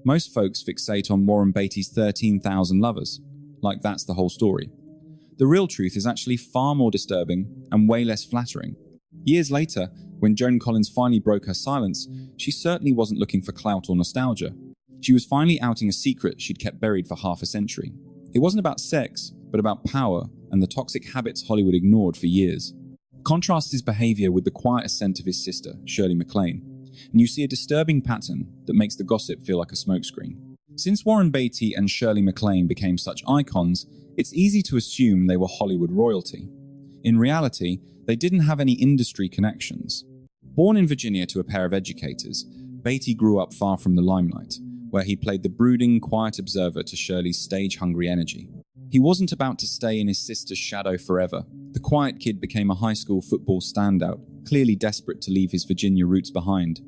Most folks fixate on Warren Beatty's 13,000 lovers, like that's the whole story. The real truth is actually far more disturbing and way less flattering. Years later, when Joan Collins finally broke her silence, she certainly wasn't looking for clout or nostalgia. She was finally outing a secret she'd kept buried for half a century. It wasn't about sex, but about power and the toxic habits Hollywood ignored for years. Contrast his behavior with the quiet ascent of his sister, Shirley MacLaine, and you see a disturbing pattern that makes the gossip feel like a smokescreen. Since Warren Beatty and Shirley MacLaine became such icons, it's easy to assume they were Hollywood royalty. In reality, they didn't have any industry connections. Born in Virginia to a pair of educators, Beatty grew up far from the limelight, where he played the brooding, quiet observer to Shirley's stage-hungry energy. He wasn't about to stay in his sister's shadow forever. The quiet kid became a high school football standout, clearly desperate to leave his Virginia roots behind.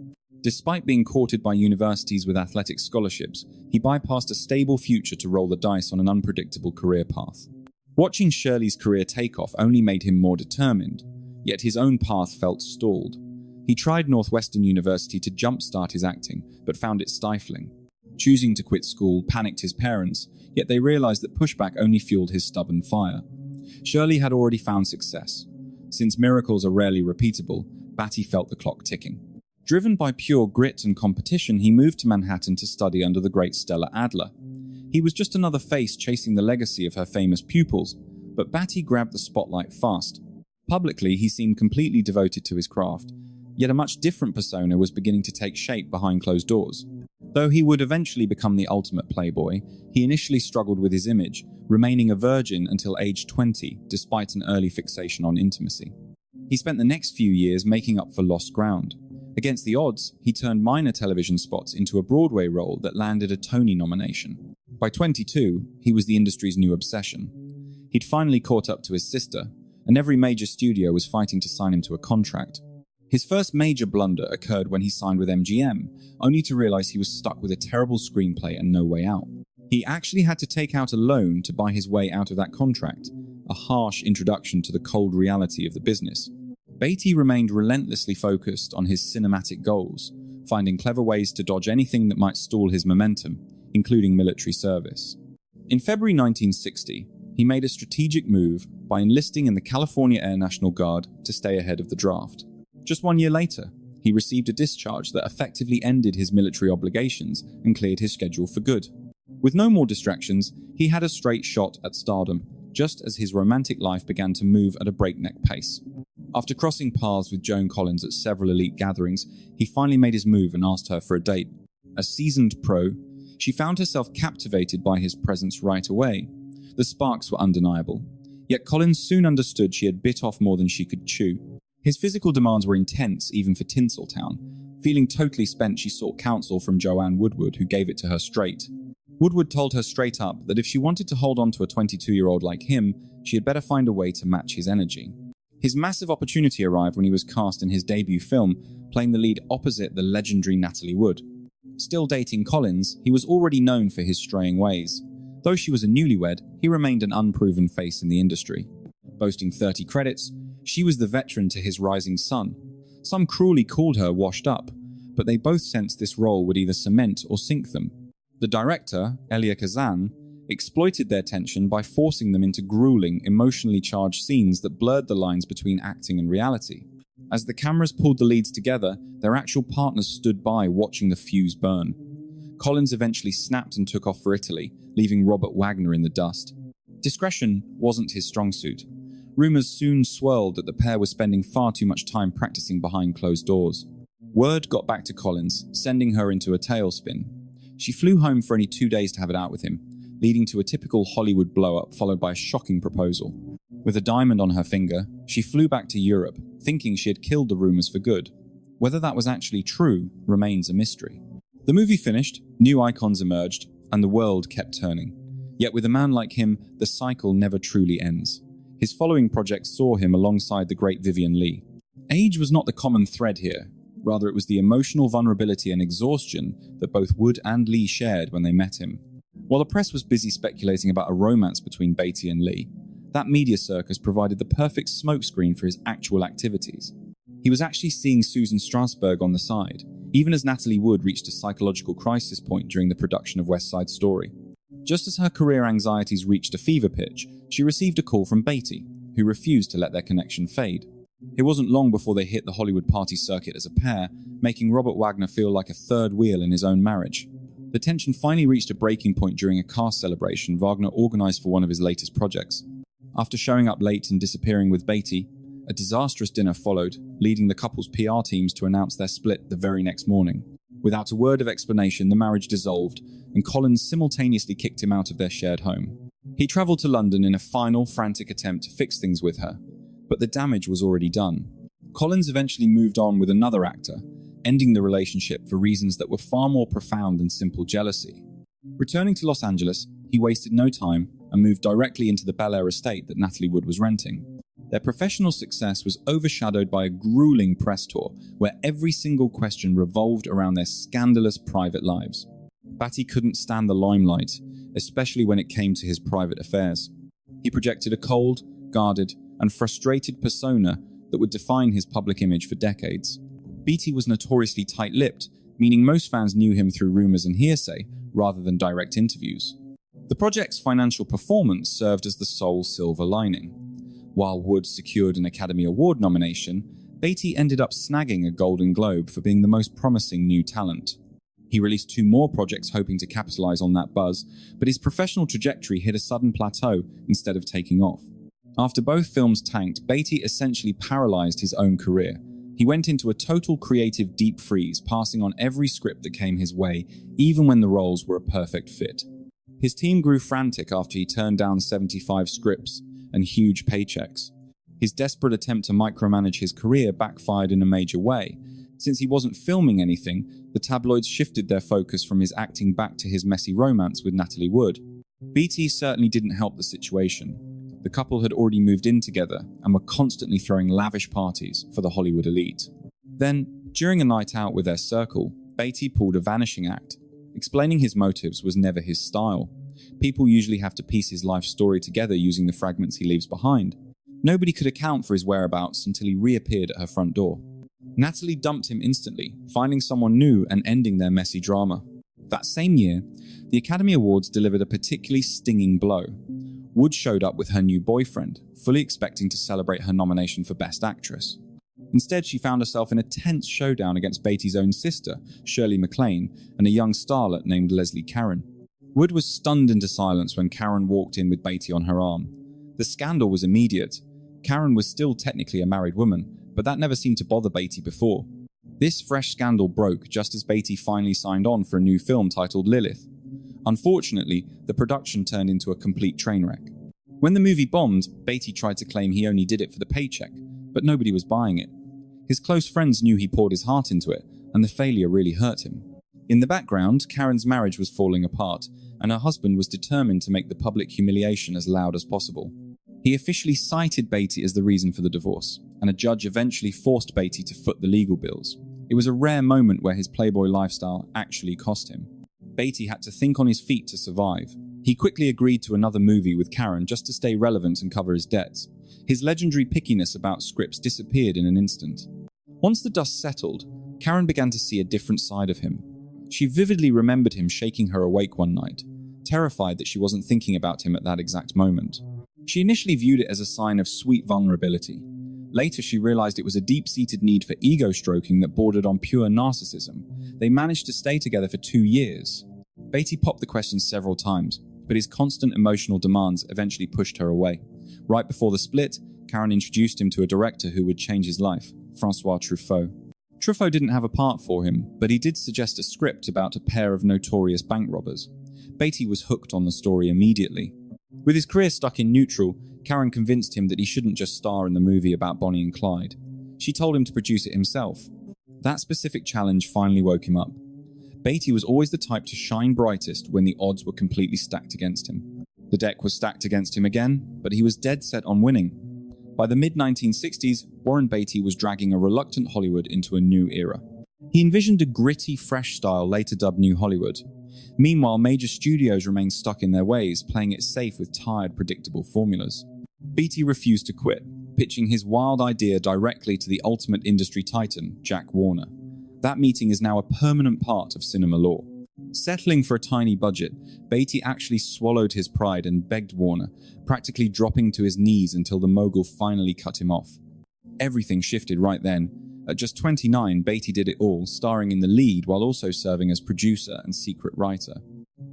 Despite being courted by universities with athletic scholarships, he bypassed a stable future to roll the dice on an unpredictable career path. Watching Shirley's career take off only made him more determined, yet his own path felt stalled. He tried Northwestern University to jumpstart his acting, but found it stifling. Choosing to quit school panicked his parents, yet they realized that pushback only fueled his stubborn fire. Shirley had already found success. Since miracles are rarely repeatable, Beatty felt the clock ticking. Driven by pure grit and competition, he moved to Manhattan to study under the great Stella Adler. He was just another face chasing the legacy of her famous pupils, but Beatty grabbed the spotlight fast. Publicly, he seemed completely devoted to his craft, yet a much different persona was beginning to take shape behind closed doors. Though he would eventually become the ultimate playboy, he initially struggled with his image, remaining a virgin until age 20, despite an early fixation on intimacy. He spent the next few years making up for lost ground. Against the odds, he turned minor television spots into a Broadway role that landed a Tony nomination. By 22, he was the industry's new obsession. He'd finally caught up to his sister, and every major studio was fighting to sign him to a contract. His first major blunder occurred when he signed with MGM, only to realize he was stuck with a terrible screenplay and no way out. He actually had to take out a loan to buy his way out of that contract, a harsh introduction to the cold reality of the business. Beatty remained relentlessly focused on his cinematic goals, finding clever ways to dodge anything that might stall his momentum, including military service. In February 1960, he made a strategic move by enlisting in the California Air National Guard to stay ahead of the draft. Just 1 year later, he received a discharge that effectively ended his military obligations and cleared his schedule for good. With no more distractions, he had a straight shot at stardom, just as his romantic life began to move at a breakneck pace. After crossing paths with Joan Collins at several elite gatherings, he finally made his move and asked her for a date. A seasoned pro, she found herself captivated by his presence right away. The sparks were undeniable. Yet Collins soon understood she had bit off more than she could chew. His physical demands were intense, even for Tinseltown. Feeling totally spent, she sought counsel from Joanne Woodward, who gave it to her straight. Woodward told her straight up that if she wanted to hold on to a 22-year-old like him, she had better find a way to match his energy. His massive opportunity arrived when he was cast in his debut film, playing the lead opposite the legendary Natalie Wood. Still dating Collins, he was already known for his straying ways. Though she was a newlywed, he remained an unproven face in the industry. Boasting 30 credits, she was the veteran to his rising sun. Some cruelly called her washed up, but they both sensed this role would either cement or sink them. The director, Elia Kazan, exploited their tension by forcing them into grueling, emotionally charged scenes that blurred the lines between acting and reality. As the cameras pulled the leads together, their actual partners stood by watching the fuse burn. Collins eventually snapped and took off for Italy, leaving Robert Wagner in the dust. Discretion wasn't his strong suit. Rumors soon swirled that the pair were spending far too much time practicing behind closed doors. Word got back to Collins, sending her into a tailspin. She flew home for only 2 days to have it out with him, leading to a typical Hollywood blow-up followed by a shocking proposal. With a diamond on her finger, she flew back to Europe, thinking she had killed the rumors for good. Whether that was actually true remains a mystery. The movie finished, new icons emerged, and the world kept turning. Yet with a man like him, the cycle never truly ends. His following projects saw him alongside the great Vivien Leigh. Age was not the common thread here. Rather, it was the emotional vulnerability and exhaustion that both Wood and Leigh shared when they met him. While the press was busy speculating about a romance between Beatty and Leigh, that media circus provided the perfect smokescreen for his actual activities. He was actually seeing Susan Strasberg on the side. even as Natalie Wood reached a psychological crisis point during the production of West Side Story. Just as her career anxieties reached a fever pitch, she received a call from Beatty, who refused to let their connection fade. It wasn't long before they hit the Hollywood party circuit as a pair, making Robert Wagner feel like a third wheel in his own marriage. The tension finally reached a breaking point during a cast celebration Wagner organized for one of his latest projects. After showing up late and disappearing with Beatty, a disastrous dinner followed, leading the couple's PR teams to announce their split the very next morning. Without a word of explanation, the marriage dissolved, and Collins simultaneously kicked him out of their shared home. He traveled to London in a final, frantic attempt to fix things with her, but the damage was already done. Collins eventually moved on with another actor, ending the relationship for reasons that were far more profound than simple jealousy. Returning to Los Angeles, he wasted no time and moved directly into the Bel Air estate that Natalie Wood was renting. Their professional success was overshadowed by a grueling press tour where every single question revolved around their scandalous private lives. Beatty couldn't stand the limelight, especially when it came to his private affairs. He projected a cold, guarded, and frustrated persona that would define his public image for decades. Beatty was notoriously tight-lipped, meaning most fans knew him through rumors and hearsay rather than direct interviews. The project's financial performance served as the sole silver lining. While Wood secured an Academy Award nomination, Beatty ended up snagging a Golden Globe for being the most promising new talent. He released 2 more projects hoping to capitalize on that buzz, but his professional trajectory hit a sudden plateau instead of taking off. After both films tanked, Beatty essentially paralyzed his own career. He went into a total creative deep freeze, passing on every script that came his way, even when the roles were a perfect fit. His team grew frantic after he turned down 75 scripts and huge paychecks. His desperate attempt to micromanage his career backfired in a major way. Since he wasn't filming anything, the tabloids shifted their focus from his acting back to his messy romance with Natalie Wood. Beatty certainly didn't help the situation. The couple had already moved in together and were constantly throwing lavish parties for the Hollywood elite. Then, during a night out with their circle, Beatty pulled a vanishing act. Explaining his motives was never his style. People usually have to piece his life story together using the fragments he leaves behind. Nobody could account for his whereabouts until he reappeared at her front door. Natalie dumped him instantly, finding someone new and ending their messy drama. That same year, the Academy Awards delivered a particularly stinging blow. Wood showed up with her new boyfriend, fully expecting to celebrate her nomination for Best Actress. Instead, she found herself in a tense showdown against Beatty's own sister, Shirley MacLaine, and a young starlet named Leslie Caron. Wood was stunned into silence when Caron walked in with Beatty on her arm. The scandal was immediate. Caron was still technically a married woman, but that never seemed to bother Beatty before. This fresh scandal broke just as Beatty finally signed on for a new film titled Lilith. Unfortunately, the production turned into a complete train wreck. When the movie bombed, Beatty tried to claim he only did it for the paycheck, but nobody was buying it. His close friends knew he poured his heart into it, and the failure really hurt him. In the background, Karen's marriage was falling apart, and her husband was determined to make the public humiliation as loud as possible. He officially cited Beatty as the reason for the divorce, and a judge eventually forced Beatty to foot the legal bills. It was a rare moment where his Playboy lifestyle actually cost him. Beatty had to think on his feet to survive. He quickly agreed to another movie with Karen just to stay relevant and cover his debts. His legendary pickiness about scripts disappeared in an instant. Once the dust settled, Karen began to see a different side of him. She vividly remembered him shaking her awake one night, terrified that she wasn't thinking about him at that exact moment. She initially viewed it as a sign of sweet vulnerability. Later, she realized it was a deep-seated need for ego-stroking that bordered on pure narcissism. They managed to stay together for 2 years. Beatty popped the question several times, but his constant emotional demands eventually pushed her away. Right before the split, Karen introduced him to a director who would change his life, Francois Truffaut. Truffaut didn't have a part for him, but he did suggest a script about a pair of notorious bank robbers. Beatty was hooked on the story immediately. With his career stuck in neutral, Karen convinced him that he shouldn't just star in the movie about Bonnie and Clyde. She told him to produce it himself. That specific challenge finally woke him up. Beatty was always the type to shine brightest when the odds were completely stacked against him. The deck was stacked against him again, but he was dead set on winning. By the mid-1960s, Warren Beatty was dragging a reluctant Hollywood into a new era. He envisioned a gritty, fresh style later dubbed New Hollywood. Meanwhile, major studios remained stuck in their ways, playing it safe with tired, predictable formulas. Beatty refused to quit, pitching his wild idea directly to the ultimate industry titan, Jack Warner. That meeting is now a permanent part of cinema lore. Settling for a tiny budget, Beatty actually swallowed his pride and begged Warner, practically dropping to his knees until the mogul finally cut him off. Everything shifted right then. At just 29, Beatty did it all, starring in the lead while also serving as producer and secret writer.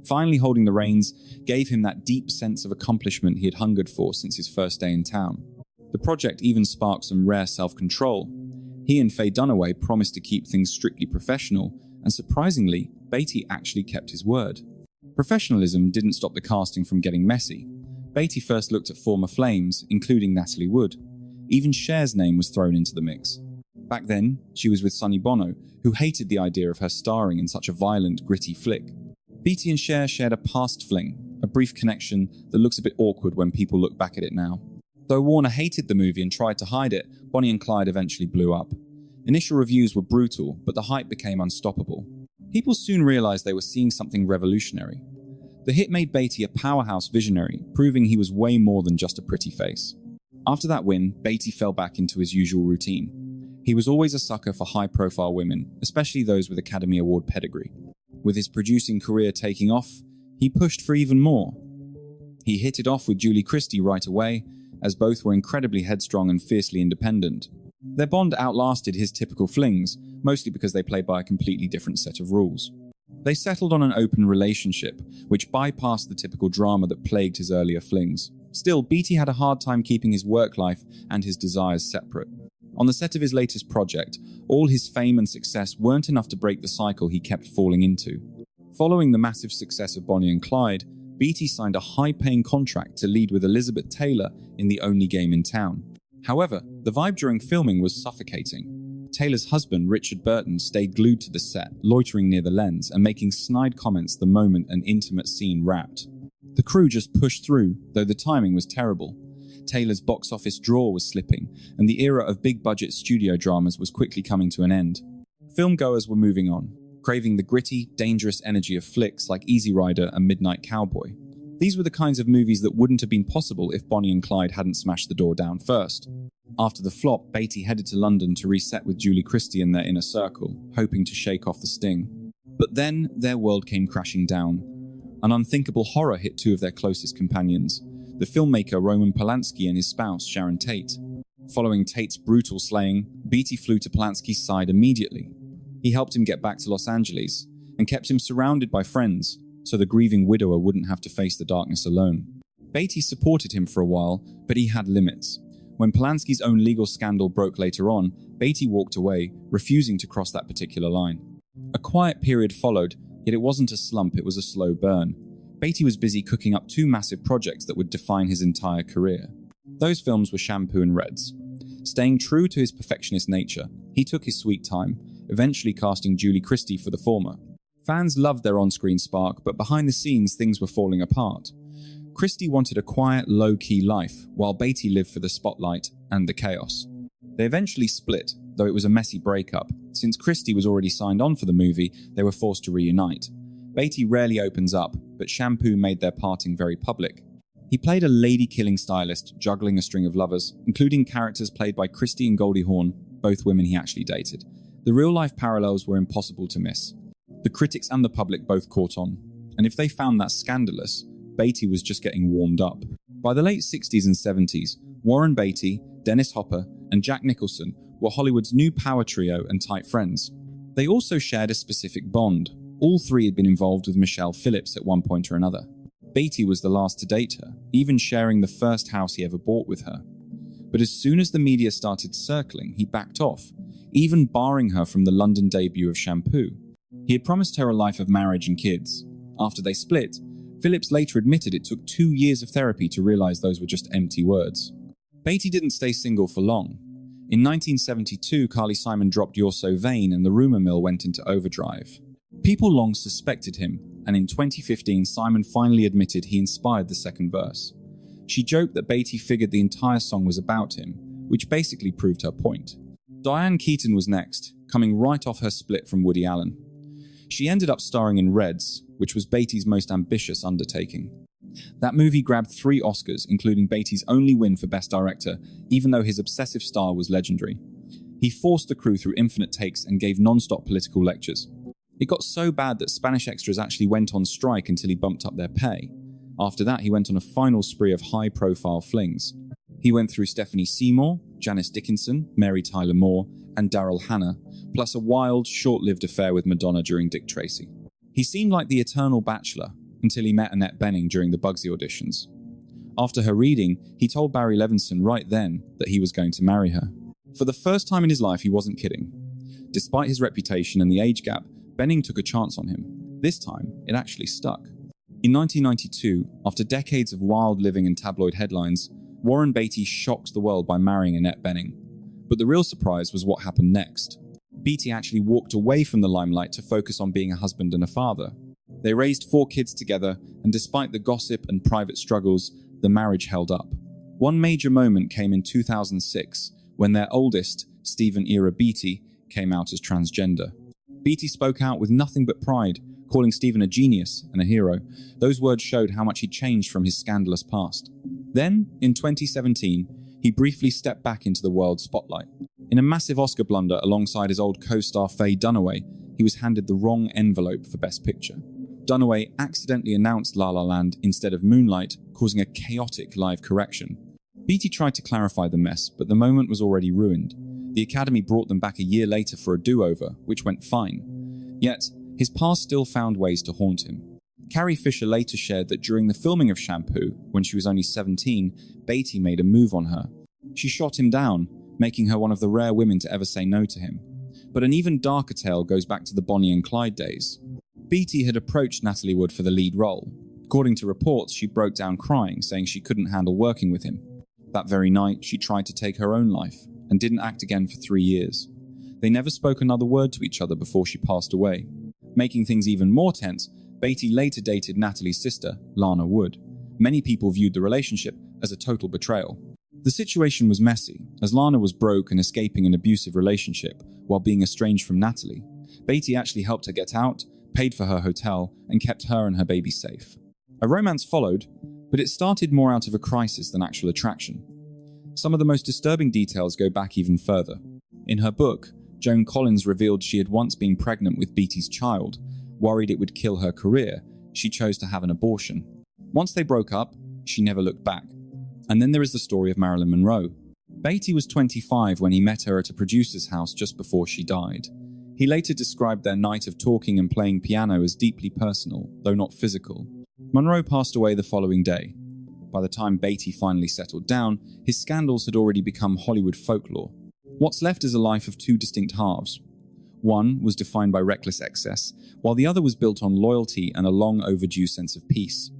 Finally holding the reins gave him that deep sense of accomplishment he had hungered for since his first day in town. The project even sparked some rare self-control. He and Faye Dunaway promised to keep things strictly professional, and surprisingly, Beatty actually kept his word. Professionalism didn't stop the casting from getting messy. Beatty first looked at former flames, including Natalie Wood. Even Cher's name was thrown into the mix. Back then, she was with Sonny Bono, who hated the idea of her starring in such a violent, gritty flick. Beatty and Cher shared a past fling, a brief connection that looks a bit awkward when people look back at it now. Though Warner hated the movie and tried to hide it, Bonnie and Clyde eventually blew up. Initial reviews were brutal, but the hype became unstoppable. People soon realized they were seeing something revolutionary. The hit made Beatty a powerhouse visionary, proving he was way more than just a pretty face. After that win, Beatty fell back into his usual routine. He was always a sucker for high-profile women, especially those with Academy Award pedigree. With his producing career taking off, he pushed for even more. He hit it off with Julie Christie right away, as both were incredibly headstrong and fiercely independent. Their bond outlasted his typical flings, mostly because they played by a completely different set of rules. They settled on an open relationship, which bypassed the typical drama that plagued his earlier flings. Still, Beatty had a hard time keeping his work life and his desires separate. On the set of his latest project, all his fame and success weren't enough to break the cycle he kept falling into. Following the massive success of Bonnie and Clyde, Beatty signed a high-paying contract to lead with Elizabeth Taylor in The Only Game in Town. However, the vibe during filming was suffocating. Taylor's husband, Richard Burton, stayed glued to the set, loitering near the lens and making snide comments the moment an intimate scene wrapped. The crew just pushed through, though the timing was terrible. Taylor's box office draw was slipping, and the era of big-budget studio dramas was quickly coming to an end. Filmgoers were moving on, craving the gritty, dangerous energy of flicks like Easy Rider and Midnight Cowboy. These were the kinds of movies that wouldn't have been possible if Bonnie and Clyde hadn't smashed the door down first. After the flop, Beatty headed to London to reset with Julie Christie in their inner circle, hoping to shake off the sting. But then their world came crashing down. An unthinkable horror hit two of their closest companions, the filmmaker Roman Polanski and his spouse Sharon Tate. Following Tate's brutal slaying, Beatty flew to Polanski's side immediately. He helped him get back to Los Angeles and kept him surrounded by friends, so the grieving widower wouldn't have to face the darkness alone. Beatty supported him for a while, but he had limits. When Polanski's own legal scandal broke later on, Beatty walked away, refusing to cross that particular line. A quiet period followed, yet it wasn't a slump, it was a slow burn. Beatty was busy cooking up two massive projects that would define his entire career. Those films were Shampoo and Reds. Staying true to his perfectionist nature, he took his sweet time, eventually casting Julie Christie for the former. Fans loved their on-screen spark, but behind the scenes things were falling apart. Christie wanted a quiet, low-key life, while Beatty lived for the spotlight and the chaos. They eventually split, though it was a messy breakup. Since Christie was already signed on for the movie, they were forced to reunite. Beatty rarely opens up, but Shampoo made their parting very public. He played a lady-killing stylist, juggling a string of lovers, including characters played by Christie and Goldie Hawn, both women he actually dated. The real-life parallels were impossible to miss. The critics and the public both caught on, and if they found that scandalous, Beatty was just getting warmed up. By the late 60s and 70s, Warren Beatty, Dennis Hopper, and Jack Nicholson were Hollywood's new power trio and tight friends. They also shared a specific bond. All three had been involved with Michelle Phillips at one point or another. Beatty was the last to date her, even sharing the first house he ever bought with her. But as soon as the media started circling, he backed off, even barring her from the London debut of Shampoo. He had promised her a life of marriage and kids. After they split, Phillips later admitted it took 2 years of therapy to realize those were just empty words. Beatty didn't stay single for long. In 1972, Carly Simon dropped You're So Vain and the rumor mill went into overdrive. People long suspected him, and in 2015, Simon finally admitted he inspired the second verse. She joked that Beatty figured the entire song was about him, which basically proved her point. Diane Keaton was next, coming right off her split from Woody Allen. She ended up starring in Reds, which was Beatty's most ambitious undertaking. That movie grabbed 3 Oscars, including Beatty's only win for Best Director, even though his obsessive style was legendary. He forced the crew through infinite takes and gave non-stop political lectures. It got so bad that Spanish extras actually went on strike until he bumped up their pay. After that, he went on a final spree of high-profile flings. He went through Stephanie Seymour, Janice Dickinson, Mary Tyler Moore, and Daryl Hannah, plus a wild, short-lived affair with Madonna during Dick Tracy. He seemed like the eternal bachelor until he met Annette Bening during the Bugsy auditions. After her reading, he told Barry Levinson right then that he was going to marry her. For the first time in his life, he wasn't kidding. Despite his reputation and the age gap, Bening took a chance on him. This time, it actually stuck. In 1992, after decades of wild living and tabloid headlines, Warren Beatty shocked the world by marrying Annette Bening. But the real surprise was what happened next. Beatty actually walked away from the limelight to focus on being a husband and a father. They raised 4 kids together, and despite the gossip and private struggles, the marriage held up. One major moment came in 2006, when their oldest, Stephen Era Beatty, came out as transgender. Beatty spoke out with nothing but pride, calling Stephen a genius and a hero. Those words showed how much he'd changed from his scandalous past. Then, in 2017, he briefly stepped back into the world spotlight. In a massive Oscar blunder alongside his old co-star Faye Dunaway, he was handed the wrong envelope for Best Picture. Dunaway accidentally announced La La Land instead of Moonlight, causing a chaotic live correction. Beatty tried to clarify the mess, but the moment was already ruined. The Academy brought them back a year later for a do-over, which went fine. Yet, his past still found ways to haunt him. Carrie Fisher later shared that during the filming of Shampoo, when she was only 17, Beatty made a move on her. She shot him down, making her one of the rare women to ever say no to him. But an even darker tale goes back to the Bonnie and Clyde days. Beatty had approached Natalie Wood for the lead role. According to reports, she broke down crying, saying she couldn't handle working with him. That very night, she tried to take her own life, and didn't act again for 3 years. They never spoke another word to each other before she passed away. Making things even more tense, Beatty later dated Natalie's sister, Lana Wood. Many people viewed the relationship as a total betrayal. The situation was messy, as Lana was broke and escaping an abusive relationship while being estranged from Natalie. Beatty actually helped her get out, paid for her hotel, and kept her and her baby safe. A romance followed, but it started more out of a crisis than actual attraction. Some of the most disturbing details go back even further. In her book, Joan Collins revealed she had once been pregnant with Beatty's child. Worried it would kill her career, she chose to have an abortion. Once they broke up, she never looked back. And then there is the story of Marilyn Monroe. Beatty was 25 when he met her at a producer's house just before she died. He later described their night of talking and playing piano as deeply personal, though not physical. Monroe passed away the following day. By the time Beatty finally settled down, his scandals had already become Hollywood folklore. What's left is a life of 2 distinct halves. One was defined by reckless excess, while the other was built on loyalty and a long overdue sense of peace.